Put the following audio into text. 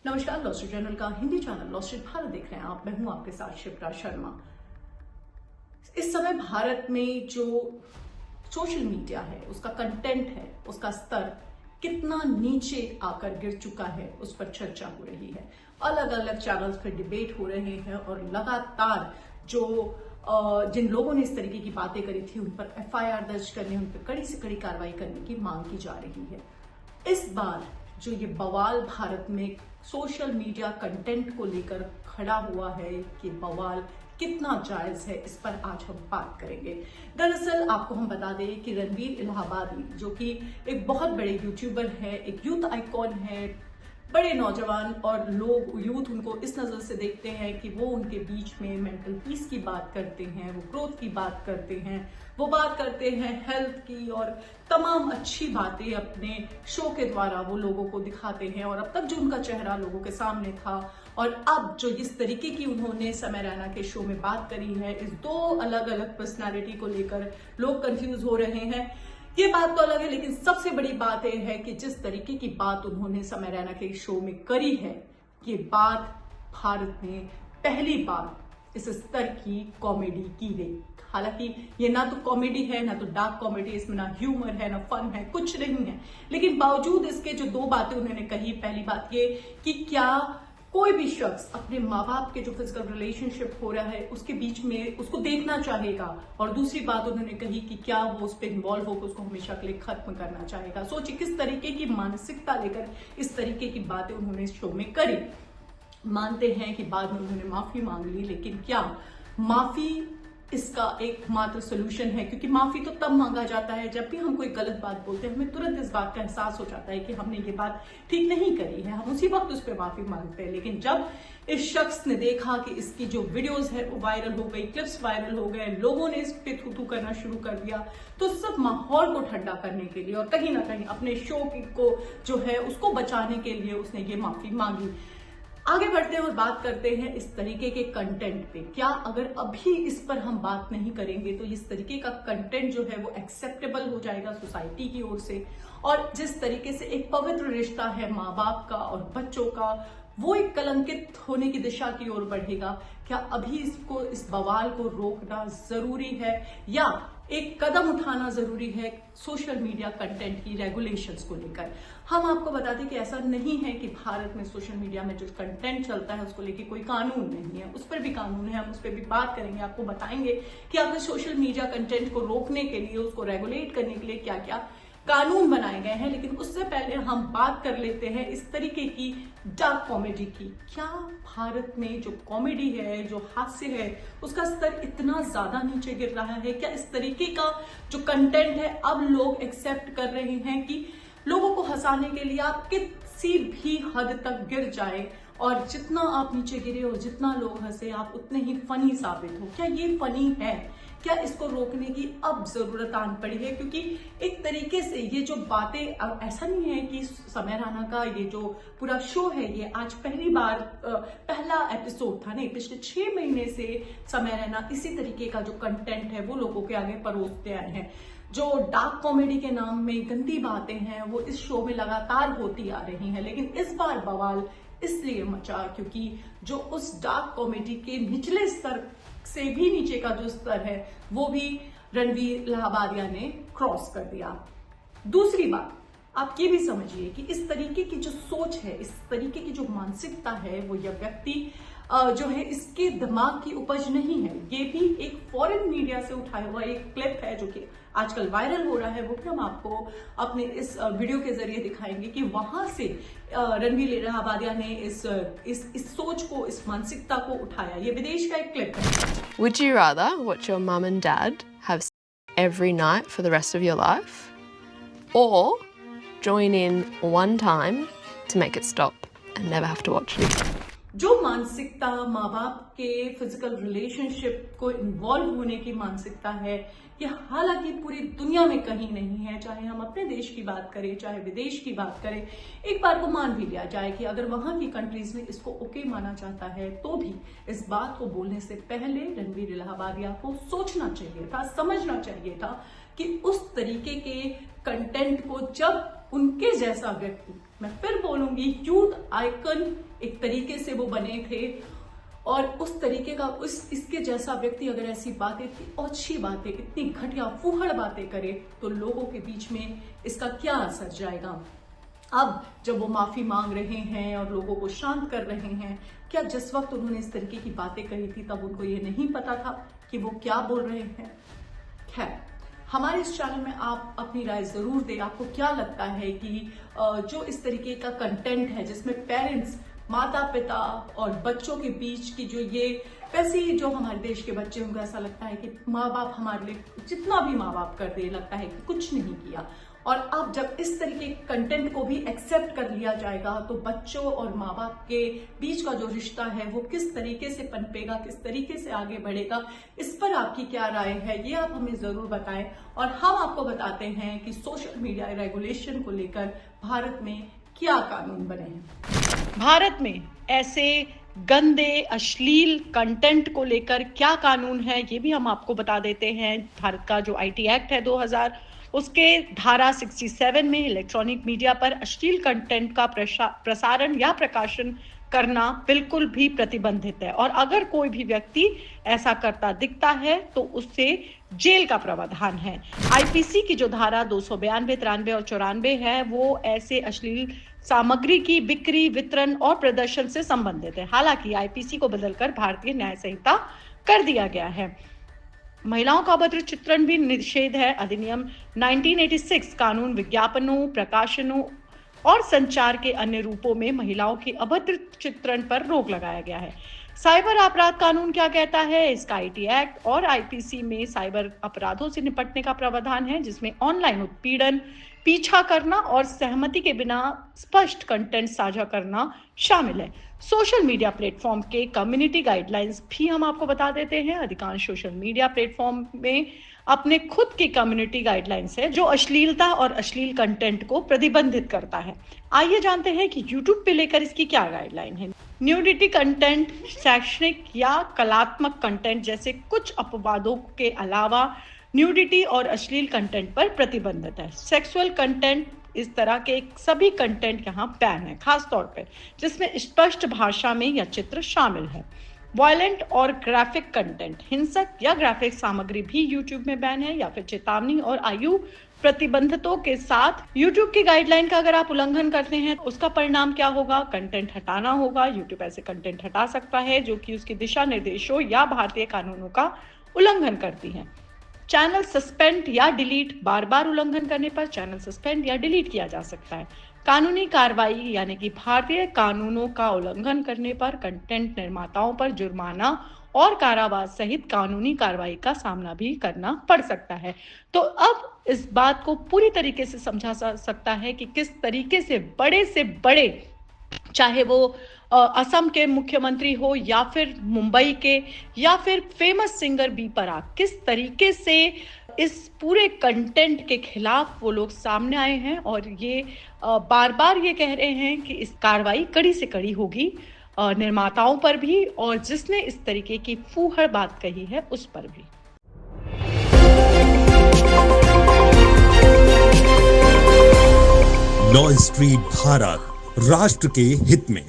नमस्कार, law street journal का Hindi channel law street Bharat देख रहे हैं आप। मैं हूं आपके साथ शिप्रा शर्मा। इस समय भारत में जो सोशल मीडिया है, उसका कंटेंट है, उसका स्तर कितना नीचे आकर गिर चुका है, उस पर चर्चा हो रही है। अलग अलग चैनल्स पर डिबेट हो रहे हैं और लगातार जिन लोगों ने इस तरीके की बातें करी थी, उन पर एफआईआर दर्ज करने, उन पर कड़ी से कड़ी कार्रवाई करने की मांग की जा रही है। इस बार जो ये बवाल भारत में सोशल मीडिया कंटेंट को लेकर खड़ा हुआ है, कि बवाल कितना जायज है, इस पर आज हम बात करेंगे। दरअसल आपको हम बता दें कि रणवीर इलाहाबादी, जो कि एक बहुत बड़े यूट्यूबर है, एक यूथ आइकॉन है, बड़े नौजवान और यूथ उनको इस नजर से देखते हैं कि वो उनके बीच में मेंटल पीस की बात करते हैं, वो ग्रोथ की बात करते हैं, वो बात करते हैं हेल्थ की और तमाम अच्छी बातें अपने शो के द्वारा वो लोगों को दिखाते हैं। और अब तक जो उनका चेहरा लोगों के सामने था और अब जो इस तरीके की उन्होंने समय रैना के शो में बात करी है, इस दो अलग अलग पर्सनालिटी को लेकर लोग कंफ्यूज हो रहे हैं। ये बात तो अलग है, लेकिन सबसे बड़ी बात यह है कि जिस तरीके की बात उन्होंने समय रैना के शो में करी है, ये बात भारत में पहली बार इस स्तर की कॉमेडी की गई। हालांकि ये ना तो कॉमेडी है, ना तो डार्क कॉमेडी, इसमें ना ह्यूमर है, ना फन है, कुछ नहीं है। लेकिन बावजूद इसके जो दो बातें उन्होंने कही, पहली बात ये कि क्या कोई भी शख्स अपने माँ बाप के जो फिजिकल रिलेशनशिप हो रहा है उसके बीच में उसको देखना चाहेगा, और दूसरी बात उन्होंने कही कि क्या वो उस पर इन्वॉल्व होकर उसको हमेशा के लिए खत्म करना चाहेगा। सोचिए किस तरीके की मानसिकता लेकर इस तरीके की बातें उन्होंने इस शो में करी। मानते हैं कि बाद में उन्होंने माफी मांग ली, लेकिन क्या माफी इसका एकमात्र सोल्यूशन है? क्योंकि माफी तो तब मांगा जाता है जब भी हम कोई गलत बात बोलते हैं, हमें तुरंत इस बात का एहसास हो जाता है कि हमने ये बात ठीक नहीं करी है, हम उसी वक्त उस पर माफी मांगते हैं। लेकिन जब इस शख्स ने देखा कि इसकी जो वीडियोस है वो वायरल हो गई, क्लिप्स वायरल हो गए, लोगों ने इस पे थू करना शुरू कर दिया, तो सब माहौल को ठंडा करने के लिए और कहीं ना कहीं अपने शो को जो है उसको बचाने के लिए उसने ये माफी मांगी। आगे बढ़ते हैं और बात करते हैं इस तरीके के कंटेंट पे। क्या अगर अभी इस पर हम बात नहीं करेंगे तो इस तरीके का कंटेंट जो है वो एक्सेप्टेबल हो जाएगा सोसाइटी की ओर से, और जिस तरीके से एक पवित्र रिश्ता है माँ बाप का और बच्चों का, वो एक कलंकित होने की दिशा की ओर बढ़ेगा। क्या अभी इस बवाल को रोकना जरूरी है या एक कदम उठाना जरूरी है सोशल मीडिया कंटेंट की रेगुलेशंस को लेकर? हम आपको बता दें कि ऐसा नहीं है कि भारत में सोशल मीडिया में जो कंटेंट चलता है उसको लेके कोई कानून नहीं है, उस पर भी कानून है, हम उस पर भी बात करेंगे, आपको बताएंगे कि आपने सोशल मीडिया कंटेंट को रोकने के लिए, उसको रेगुलेट करने के लिए क्या क्या कानून बनाए गए हैं। लेकिन उससे पहले हम बात कर लेते हैं इस तरीके की डार्क कॉमेडी की। क्या भारत में जो कॉमेडी है, जो हास्य है, उसका स्तर इतना ज्यादा नीचे गिर रहा है? क्या इस तरीके का जो कंटेंट है अब लोग एक्सेप्ट कर रहे हैं कि लोगों को हंसाने के लिए आप किसी भी हद तक गिर जाए, और जितना आप नीचे गिरे और जितना लोग हंसे आप उतने ही फनी साबित हो? क्या ये फनी है? क्या इसको रोकने की अब जरूरत आन पड़ी है? क्योंकि एक तरीके से ये जो बातें, अब ऐसा नहीं है कि समय रैना का ये जो पूरा शो है ये आज पहली बार पहला एपिसोड था, नहीं, पिछले 6 महीने से समय रैना इसी तरीके का जो कंटेंट है वो लोगों के आगे परोसते आए हैं। जो डार्क कॉमेडी के नाम में गंदी बातें हैं वो इस शो में लगातार होती आ रही हैं। लेकिन इस बार बवाल इसलिए मचा क्योंकि जो उस डार्क कॉमेडी के निचले स्तर से भी नीचे का जो स्तर है वो भी रणवीर इलाहाबादिया ने क्रॉस कर दिया। दूसरी बात, आप ये भी समझिए कि इस तरीके की जो सोच है, इस तरीके की जो मानसिकता है, वो यह व्यक्ति जो है इसके दिमाग की उपज नहीं है। ये भी एक फॉरेन मीडिया से उठाया हुआ एक क्लिप है जो कि आजकल वायरल हो रहा है। वो भी हम आपको अपने इस वीडियो के जरिए दिखाएंगे कि वहां से रणवीर इलाहाबादिया ने इस सोच को, इस मानसिकता को उठाया। ये विदेश का एक क्लिप है। Would you rather watch your mum and dad have sex every night for the rest of your life, or join in one time to make it stop and never have to watch it? जो मानसिकता माँ बाप के physical relationship को involve होने की मानसिकता है, ये हालांकि पूरी दुनिया में कहीं नहीं है। चाहे हम अपने देश की बात करें, चाहे विदेश की बात करें, एक बार को मान भी लिया जाए कि अगर वहां की कंट्रीज में इसको ओके माना जाता है, तो भी इस बात को बोलने से पहले रणवीर इलाहाबादिया को सोचना चाहिए था, समझना चाहिए था कि उस तरीके के कंटेंट को जब उनके जैसा व्यक्ति मैं फिर बोलूंगी, यूथ आइकन एक तरीके से वो बने थे, और उस तरीके का इसके जैसा व्यक्ति अगर ऐसी बातें, इतनी अच्छी बातें, इतनी घटिया फूहड़ बातें करे तो लोगों के बीच में इसका क्या असर जाएगा। अब जब वो माफी मांग रहे हैं और लोगों को शांत कर रहे हैं, क्या जिस वक्त उन्होंने इस तरीके की बातें कही थी तब उनको ये नहीं पता था कि वो क्या बोल रहे हैं? खैर, हमारे इस चैनल में आप अपनी राय जरूर दें। आपको क्या लगता है कि जो इस तरीके का कंटेंट है जिसमें पेरेंट्स, माता पिता और बच्चों के बीच की जो ये, वैसे ही जो हमारे देश के बच्चे, उनको ऐसा लगता है कि माँ बाप हमारे लिए जितना भी माँ बाप कर दे, लगता है कि कुछ नहीं किया। और अब जब इस तरीके के कंटेंट को भी एक्सेप्ट कर लिया जाएगा तो बच्चों और माँ बाप के बीच का जो रिश्ता है वो किस तरीके से पनपेगा, किस तरीके से आगे बढ़ेगा, इस पर आपकी क्या राय है ये आप हमें जरूर बताएं। और हम आपको बताते हैं कि सोशल मीडिया रेगुलेशन को लेकर भारत में क्या कानून बने हैं। भारत में ऐसे गंदे अश्लील कंटेंट को लेकर क्या कानून है ये भी हम आपको बता देते हैं। भारत का जो आईटी एक्ट है 2000, उसके धारा 67 में इलेक्ट्रॉनिक मीडिया पर अश्लील कंटेंट का प्रसारण या प्रकाशन करना बिल्कुल भी प्रतिबंधित है, और अगर कोई भी व्यक्ति ऐसा करता दिखता है तो उससे जेल का प्रावधान है। आईपीसी की जो धारा 292, 93 और 94 है वो ऐसे अश्लील सामग्री की बिक्री, वितरण और प्रदर्शन से संबंधित है। हालांकि आईपीसी को बदलकर भारतीय न्याय संहिता कर दिया गया है। महिलाओं का अभद्र चित्रण भी निषेध है। अधिनियम 1986 कानून विज्ञापनों, प्रकाशनों और संचार के अन्य रूपों में महिलाओं के अभद्र चित्रण पर रोक लगाया गया है। साइबर अपराध कानून क्या कहता है? इसका आईटी एक्ट और आईपीसी में साइबर अपराधों से निपटने का प्रावधान है, जिसमें ऑनलाइन उत्पीड़न, पीछा करना और सहमति के बिना स्पष्ट कंटेंट साझा करना शामिल है। सोशल मीडिया प्लेटफॉर्म के कम्युनिटी गाइडलाइंस भी हम आपको बता देते हैं। अधिकांश सोशल मीडिया प्लेटफॉर्म में अपने खुद की कम्युनिटी गाइडलाइंस है जो अश्लीलता और अश्लील कंटेंट को प्रतिबंधित करता है। आइए जानते हैं कि यूट्यूब पे लेकर इसकी क्या गाइडलाइन है। न्यूडिटी कंटेंट, शैक्षणिक या कलात्मक कंटेंट जैसे कुछ अपवादों के अलावा न्यूडिटी और अश्लील कंटेंट पर प्रतिबंधित है। सेक्सुअल कंटेंट, इस तरह के सभी कंटेंट यहाँ बैन है, खास तौर पर जिसमें स्पष्ट भाषा में या चित्र शामिल है। वायलेंट और ग्राफिक कंटेंट, हिंसक या ग्राफिक सामग्री भी यूट्यूब में बैन है, या फिर चेतावनी और आयु प्रतिबंधितों के साथ यूट्यूब की गाइडलाइन का अगर आप उल्लंघन करते हैं तो उसका परिणाम क्या होगा? कंटेंट हटाना होगा। यूट्यूब ऐसे कंटेंट हटा सकता है जो कि उसके दिशा निर्देशों या भारतीय कानूनों का उल्लंघन करती है। चैनल सस्पेंड या डिलीट, बार बार उल्लंघन करने पर चैनल सस्पेंड या डिलीट किया जा सकता है। कानूनी कार्रवाई, यानी कि भारतीय कानूनों का उल्लंघन करने पर कंटेंट निर्माताओं पर जुर्माना और कारावास सहित कानूनी कार्रवाई का सामना भी करना पड़ सकता है। तो अब इस बात को पूरी तरीके से समझा जा सकता है कि किस तरीके से बड़े, चाहे वो असम के मुख्यमंत्री हो या फिर मुंबई के या फिर फेमस सिंगर बी प्राक, किस तरीके से इस पूरे कंटेंट के खिलाफ वो लोग सामने आए हैं और ये बार बार ये कह रहे हैं कि इस कार्रवाई कड़ी से कड़ी होगी निर्माताओं पर भी और जिसने इस तरीके की फूहड़ बात कही है उस पर भी। लॉ स्ट्रीट भारत, राष्ट्र के हित में।